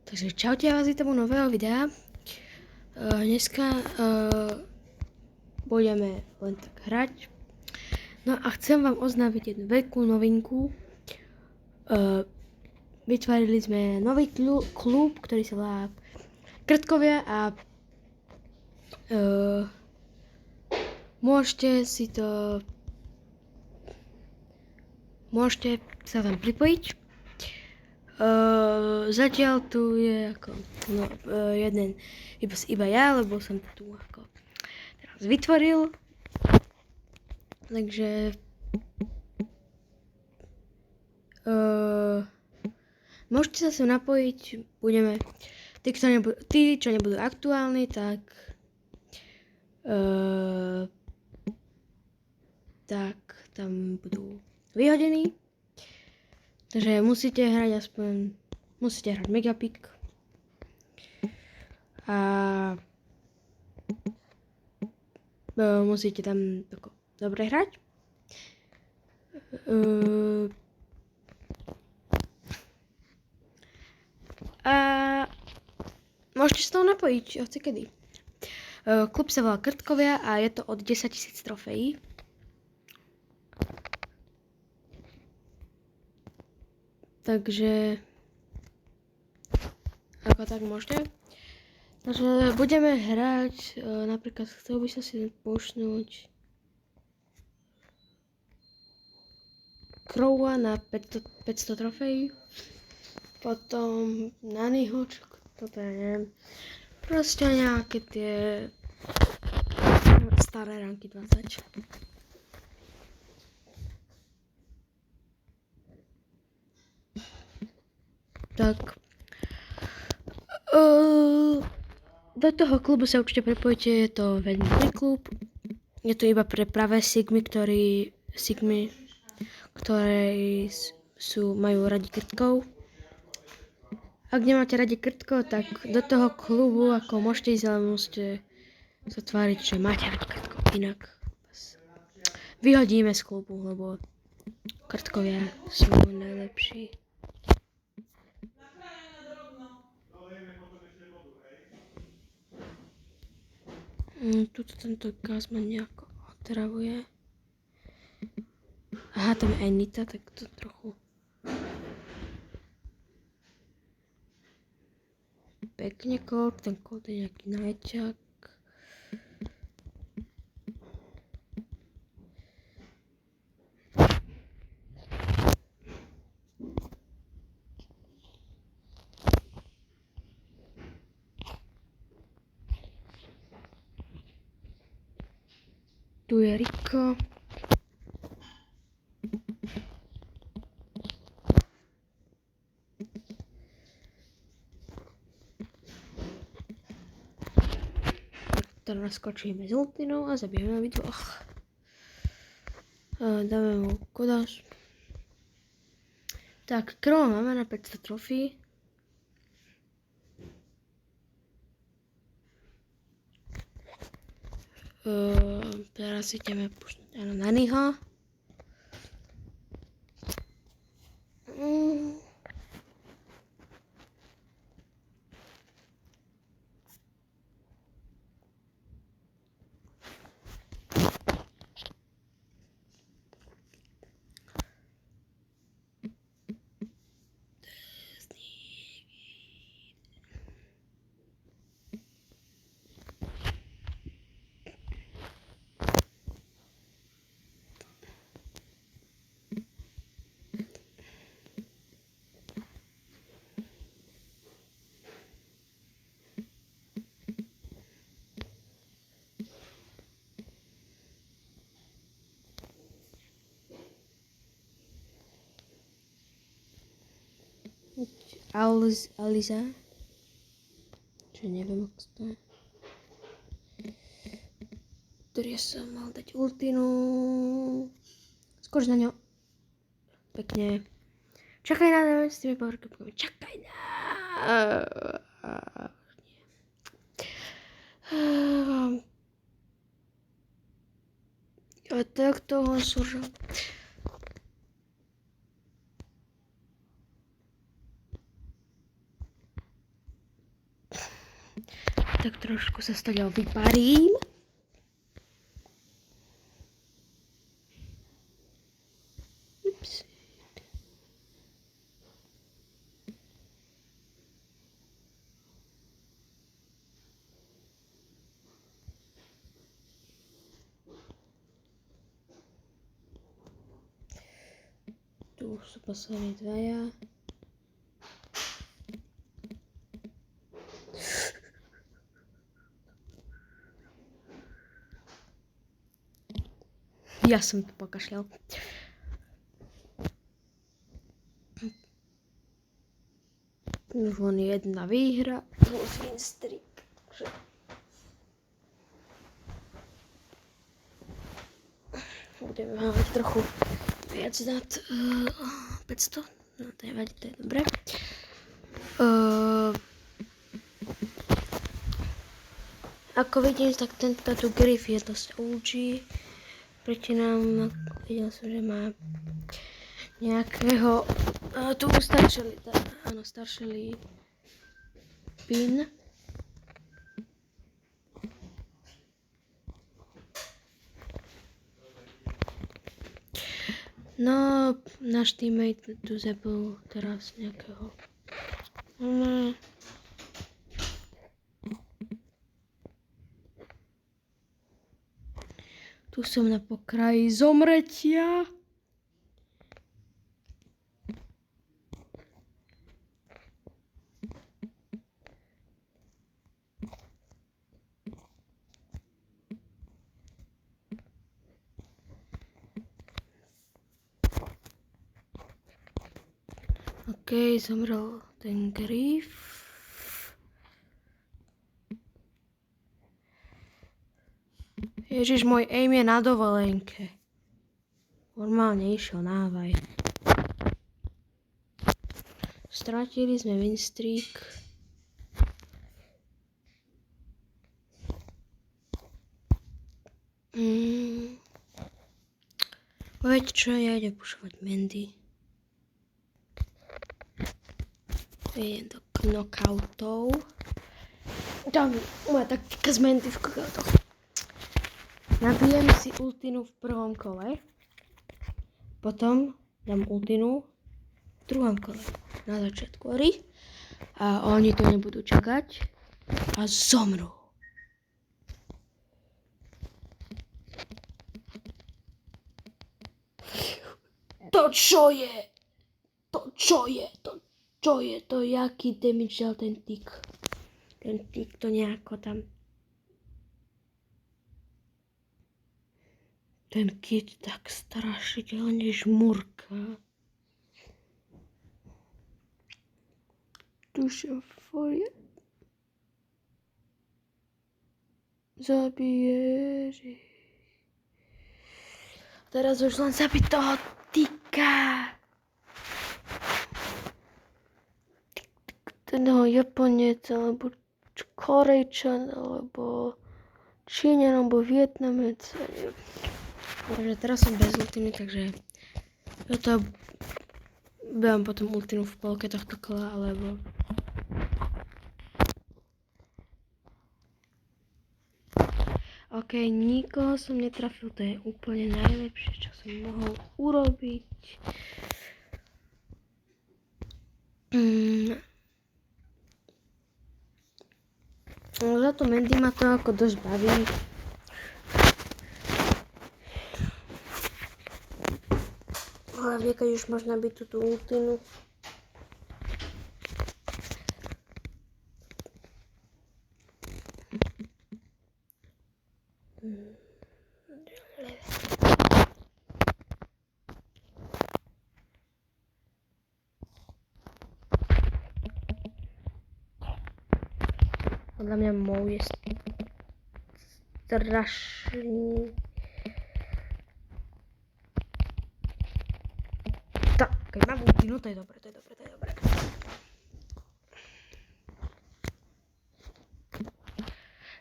Takže čaute, ja vás vítam u nového videa. Dneska budeme len tak hrať. No a chcem vám oznámiť jednu veľkú novinku. Vytvorili sme nový klub, ktorý sa volá Krtkovia a môžete sa tam pripojiť. Zatiaľ tu je ako jeden iba ja, lebo som to tu ako teraz vytvoril. Takže môžete sa sem napojiť, budeme tí, čo nebudú aktuálni, tak tam budú vyhodení. Takže musíte hrať Megapik a musíte tam dobre hrať. A môžete sa toho napojiť hocikedy. Klub sa volá Krtkovia a je to od 10 000 trofejí. Takže ako tak môžete. Takže budeme hrať, napríklad chcel by som si pušnúť Crowa na 500 trofejí. Potom Nanyho, toto ja neviem. Proste nejaké tie staré ranky 20. Tak. Do toho klubu sa určite prepojíte, je to veľmi dobrý klub. Je to iba pre pravé sigmy, ktoré majú radi krtkov. Ak nemáte radi krtkov, tak do toho klubu ako môžete ísť, ale musíte sa tváriť, že máte radi krtkov. Inak vyhodíme z klubu, lebo krtkovia sú najlepší. Tuto tento gaz ma nejako otravuje. Aha, tam je aj Nita, tak to trochu pekne kód, ten kód je nejaký najťak. Tu je Riko. To naskočíme z ultinou a zabijeme obidvoch. Dáme mu kodáž. Tak, Crowa máme na 500 trofí. Teraz ideme pušnúť aj na Nanyho. Aliza. Čo neviem, ako to je. Ktorý som mal dať ultinu. Skoč na ňo. Pekne. Čakaj na mňa s tými powercupkami. Čakaj na. A tak toho súžil. Tak trošku sa z toho vyparím. Ups. Tu už sú poslední dvaja. Ja som to pokašľal. Už len jedna výhra. Plus winstreak. Budeme mať trochu viac nad 500. No to nevadí, to je dobré. Ako vidím, tak tento tu grif je dosť OG. Proti nám, videl som, že má nejakého, tu staršeli pin. No, náš teammate tu zabil teraz nejakého. Tu som na pokraji zomretia. OK, zomrel ten grif. Ježiš, môj aim je na dovolenke. Normálne išiel návaj. Stratili sme winstreak. Veď čo, ja idem pušovať Mandy. Idem do knockoutov. Tam moja taktika z Mandy v knockoutoch. Nabijem si ultinu v prvom kole. Potom dám ultinu v druhom kole. Na začiatku hry. A oni to nebudú čakať. A zomrú. To čo je? To jaký damage dal ten tik? Ten tik to nejako tam... Ten kit tak strašidelne žmurká. Duša folie. Zabiješ ich. Teraz už len zabiť toho tika. Ten Japonec, alebo Korejčan, alebo Číňan, alebo Vietnamec. Takže teraz som bez ultiny, takže ja to budem potom ultinu v polke tohto kola, alebo... OK, nikoho som netrafil, to je úplne najlepšie, čo som mohol urobiť. Za to Mandy ma to ako dosť baví. Hlavne, keď už možno byť túto ultinu. Podľa mňa môj je strašný. Tak, keď mám ultinu, to je dobré.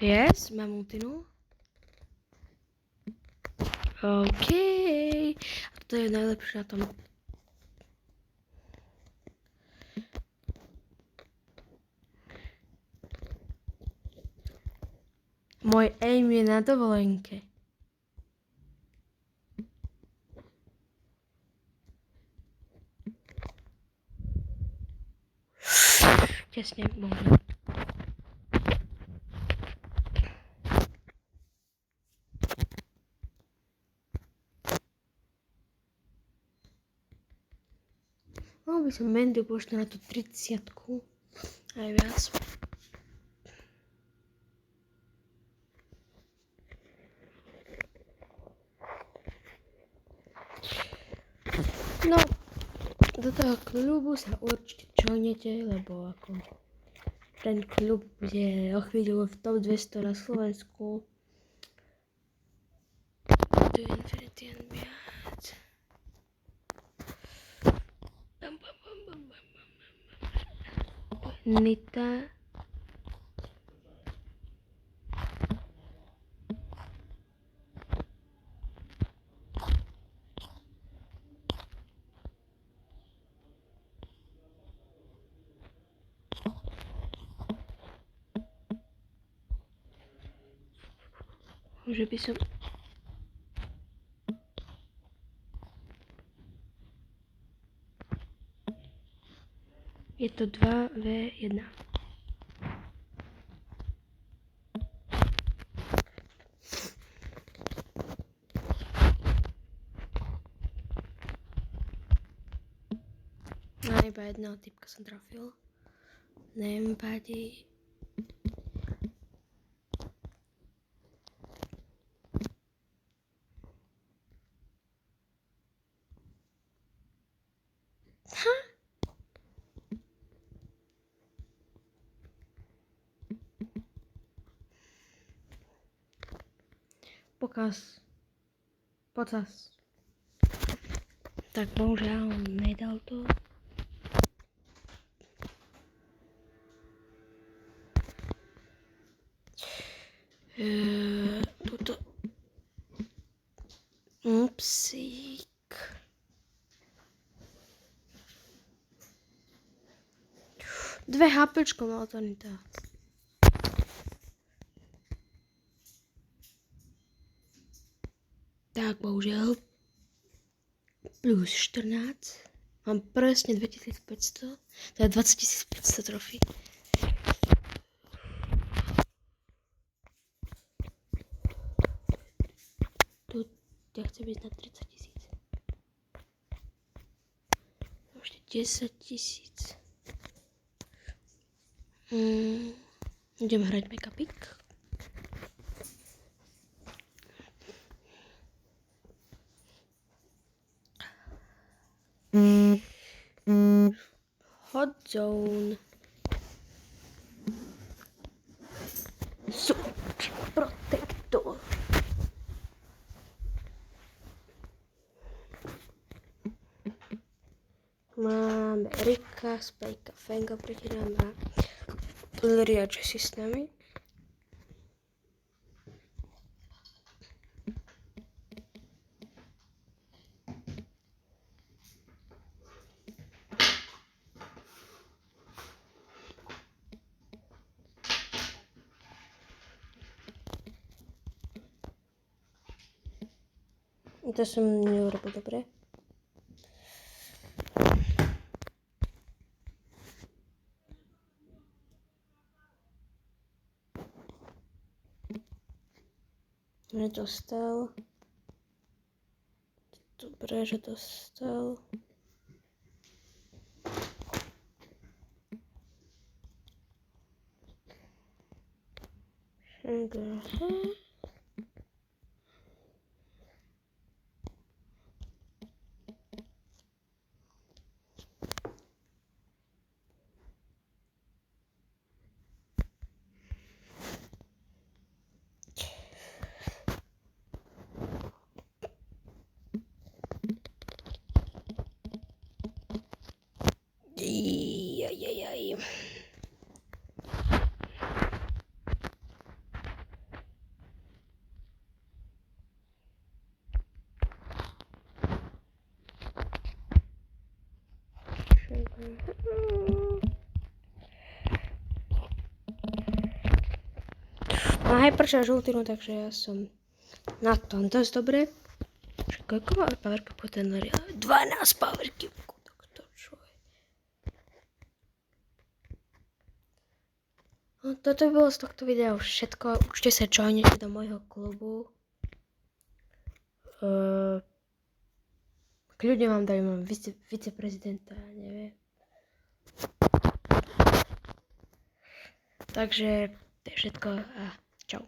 Yes, mám ultinu. OK. A toto je najlepšie na tom. Môj aim je na dovolenke. Tesne, možno. Mohol by som Mendy pošť na tú 30-ku. Aj viac. No, do toho klubu sa určite čohnete, lebo ako ten klub je o chvíľu v top 200 na Slovensku. Tu je Infinity and Beyond. Nita. Že by som... Je to 2v1. No iba jedného typka som trafil. Nembadí. Pokaz. Pocas. Tak bohužiaľ nedal to. Tuto. Upsík. Dve HPčko mal to Nita. Tak bohužiaľ. Plus 14. Mám presne 2500. To je 20 500 trofí. Tu ja chcem ísť na 30 000. Ešte 10 000. Idem hrať Megapik. Hot Zone. Super Protector. Máme Erika, Spajka, Fenga proti nám a Liria Jessie s nami. To som neurobil dobre. Nedostal. Dobre, že dostal. Jajajaj. No hej, prečo žltinu, takže ja som na tom dosť dobre. Koľko má power cupu ten Loriel? 12 power cupu. Tak to čo je? No toto by bolo z tohto videa už všetko. Určite sa joinite do môjho klubu. Kľudne vám dajú viceprezidenta, neviem. Takže to je všetko a čau.